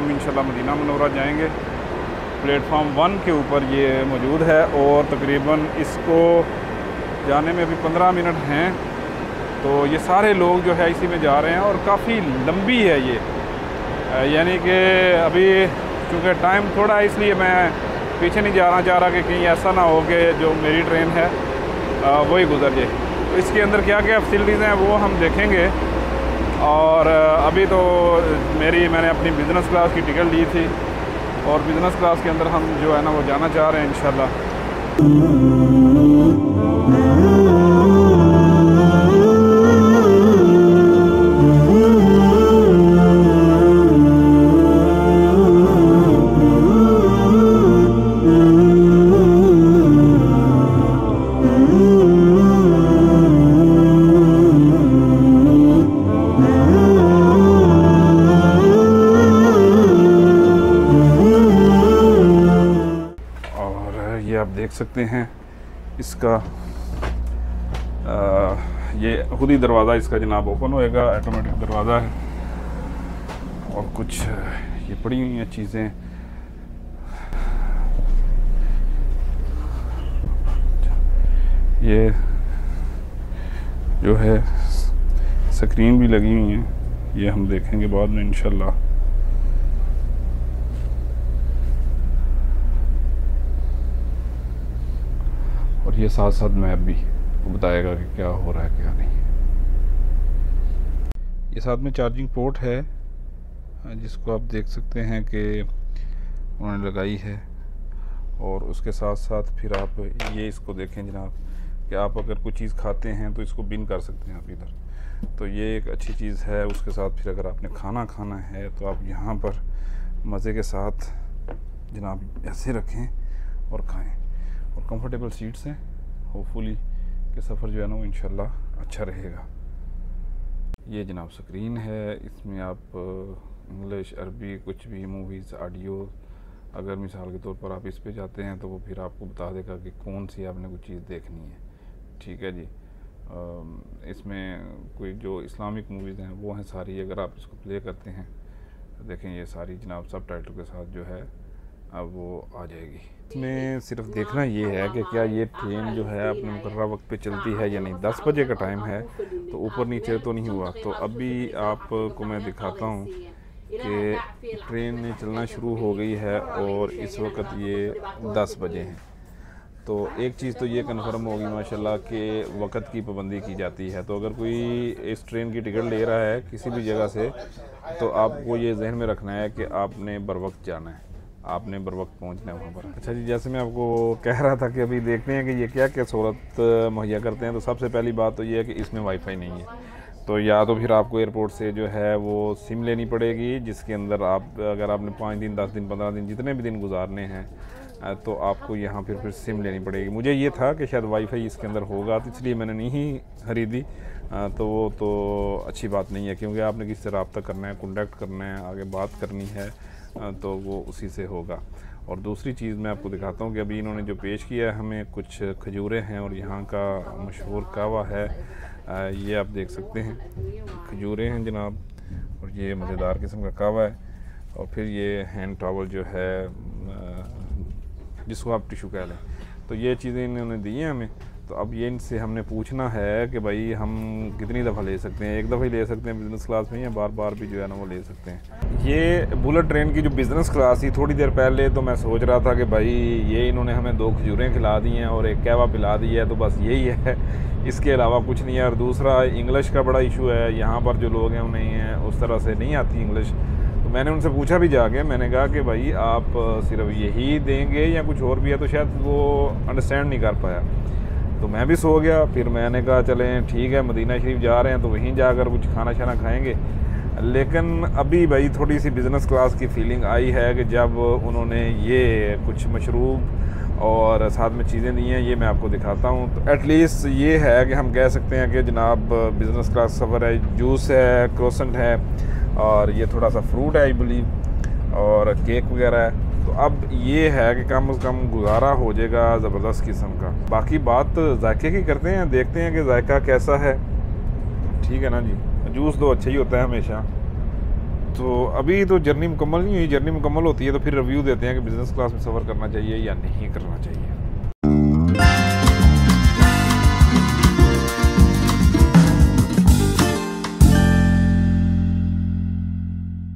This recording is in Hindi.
हम इंशाल्लाह मदीना मुनव्वरा जाएंगे। प्लेटफॉर्म 1 के ऊपर ये मौजूद है और तकरीबन इसको जाने में अभी 15 मिनट हैं। तो ये सारे लोग जो है इसी में जा रहे हैं और काफ़ी लंबी है ये, यानी कि अभी चूँकि टाइम थोड़ा है इसलिए मैं पीछे नहीं जाना चाह रहा कि कहीं ऐसा ना हो कि जो मेरी ट्रेन है वही गुजर जाए। तो इसके अंदर क्या क्या फैसिलिटीज़ हैं वो हम देखेंगे। और अभी तो मैंने अपनी बिज़नेस क्लास की टिकट ली थी और बिज़नेस क्लास के अंदर हम जो है ना वो जाना चाह रहे हैं इंशाल्लाह। आप देख सकते हैं इसका ये खुद ही दरवाज़ा इसका जनाब ओपन होएगा, ऑटोमेटिक दरवाज़ा है। और कुछ ये पड़ी हुई हैं चीज़ें, ये जो है स्क्रीन भी लगी हुई है, ये हम देखेंगे बाद में इंशाल्लाह। और ये साथ साथ मैप भी बताएगा कि क्या हो रहा है क्या नहीं। ये साथ में चार्जिंग पोर्ट है जिसको आप देख सकते हैं कि उन्होंने लगाई है। और उसके साथ साथ फिर आप ये इसको देखें जनाब कि आप अगर कोई चीज़ खाते हैं तो इसको बिन कर सकते हैं आप इधर, तो ये एक अच्छी चीज़ है। उसके साथ फिर अगर आपने खाना खाना है तो आप यहाँ पर मज़े के साथ जनाब ऐसे रखें और खाएं। और कंफर्टेबल सीट्स हैं, होपफुली कि सफ़र जो है ना वो इंशाल्लाह अच्छा रहेगा। ये जनाब स्क्रीन है, इसमें आप इंग्लिश अरबी कुछ भी मूवीज़ ऑडियो, अगर मिसाल के तौर पर आप इस पे जाते हैं तो वो फिर आपको बता देगा कि कौन सी आपने कोई चीज़ देखनी है। ठीक है जी। इसमें कोई जो इस्लामिक मूवीज़ हैं वो हैं सारी, अगर आप इसको प्ले करते हैं तो देखें ये सारी जनाब सब टाइटल के साथ जो है अब वो आ जाएगी। इसमें सिर्फ देखना ये है कि क्या ये ट्रेन जो है अपने मुकर्रर वक्त पे चलती है या नहीं। 10 बजे का टाइम है तो ऊपर नीचे तो नहीं हुआ। तो अभी आपको मैं दिखाता हूँ कि ट्रेन ने चलना शुरू हो गई है और इस वक्त ये 10 बजे हैं। तो एक चीज़ तो ये कंफर्म होगी माशाल्लाह कि वक्त की पाबंदी की जाती है। तो अगर कोई इस ट्रेन की टिकट ले रहा है किसी भी जगह से तो आपको ये जहन में रखना है कि आपने बर वक्त जाना है, आपने बर वक्त पहुँचना है वहाँ पर। अच्छा जी, जैसे मैं आपको कह रहा था कि अभी देखते हैं कि ये क्या क्या सहूलत मुहैया करते हैं। तो सबसे पहली बात तो ये है कि इसमें वाईफाई नहीं है, तो या तो फिर आपको एयरपोर्ट से जो है वो सिम लेनी पड़ेगी, जिसके अंदर आप अगर आपने 5 दिन 10 दिन 15 दिन जितने भी दिन गुजारने हैं तो आपको यहाँ फिर सिम लेनी पड़ेगी। मुझे ये था कि शायद वाईफाई इसके अंदर होगा तो इसलिए मैंने नहीं ख़रीदी। तो वो तो अच्छी बात नहीं है, क्योंकि आपने किसी से रब्ता करना है, कॉन्टैक्ट करना है, आगे बात करनी है तो वो उसी से होगा। और दूसरी चीज़ मैं आपको दिखाता हूँ कि अभी इन्होंने जो पेश किया है हमें कुछ खजूरें हैं और यहाँ का मशहूर कहवा है, ये आप देख सकते हैं खजूरें हैं जनाब, और ये मज़ेदार किस्म का कहवा है। और फिर ये हैंड टॉवल जो है जिसको आप टिशू कह लें, तो ये चीज़ें इन्होंने दी हैं हमें। तो अब ये इनसे हमने पूछना है कि भाई हम कितनी दफ़ा ले सकते हैं, एक दफ़ा ही ले सकते हैं बिज़नेस क्लास में या बार बार भी जो है ना वो ले सकते हैं। ये बुलेट ट्रेन की जो बिज़नेस क्लास थी, थोड़ी देर पहले तो मैं सोच रहा था कि भाई ये इन्होंने हमें 2 खजूरें खिला दी हैं और एक कहवा पिला दी है, तो बस यही है, इसके अलावा कुछ नहीं है। और दूसरा इंग्लिश का बड़ा इशू है, यहाँ पर जो लोग हैं उन्हें उस तरह से नहीं आती इंग्लिश। तो मैंने उनसे पूछा भी जाके, मैंने कहा कि भाई आप सिर्फ यही देंगे या कुछ और भी है, तो शायद वो अंडरस्टैंड नहीं कर पाया। तो मैं भी सो गया। फिर मैंने कहा चलें ठीक है, मदीना शरीफ जा रहे हैं तो वहीं जाकर कुछ खाना शाना खाएंगे। लेकिन अभी भाई थोड़ी सी बिज़नेस क्लास की फीलिंग आई है कि जब उन्होंने ये कुछ मशरूब और साथ में चीज़ें दी हैं, ये मैं आपको दिखाता हूँ। तो एटलीस्ट ये है कि हम कह सकते हैं कि जनाब बिज़नेस क्लास सफ़र है। जूस है, क्रोसेंट है और ये थोड़ा सा फ्रूट है आई बिलीव, और केक वगैरह है। तो अब ये है कि कम से कम गुजारा हो जाएगा ज़बरदस्त किस्म का। बाकी बात जायके की करते हैं, देखते हैं कि जायका कैसा है। ठीक है ना जी, जूस तो अच्छा ही होता है हमेशा। तो अभी तो जर्नी मुकम्मल नहीं हुई, जर्नी मुकम्मल होती है तो फिर रिव्यू देते हैं कि बिज़नेस क्लास में सफ़र करना चाहिए या नहीं करना चाहिए।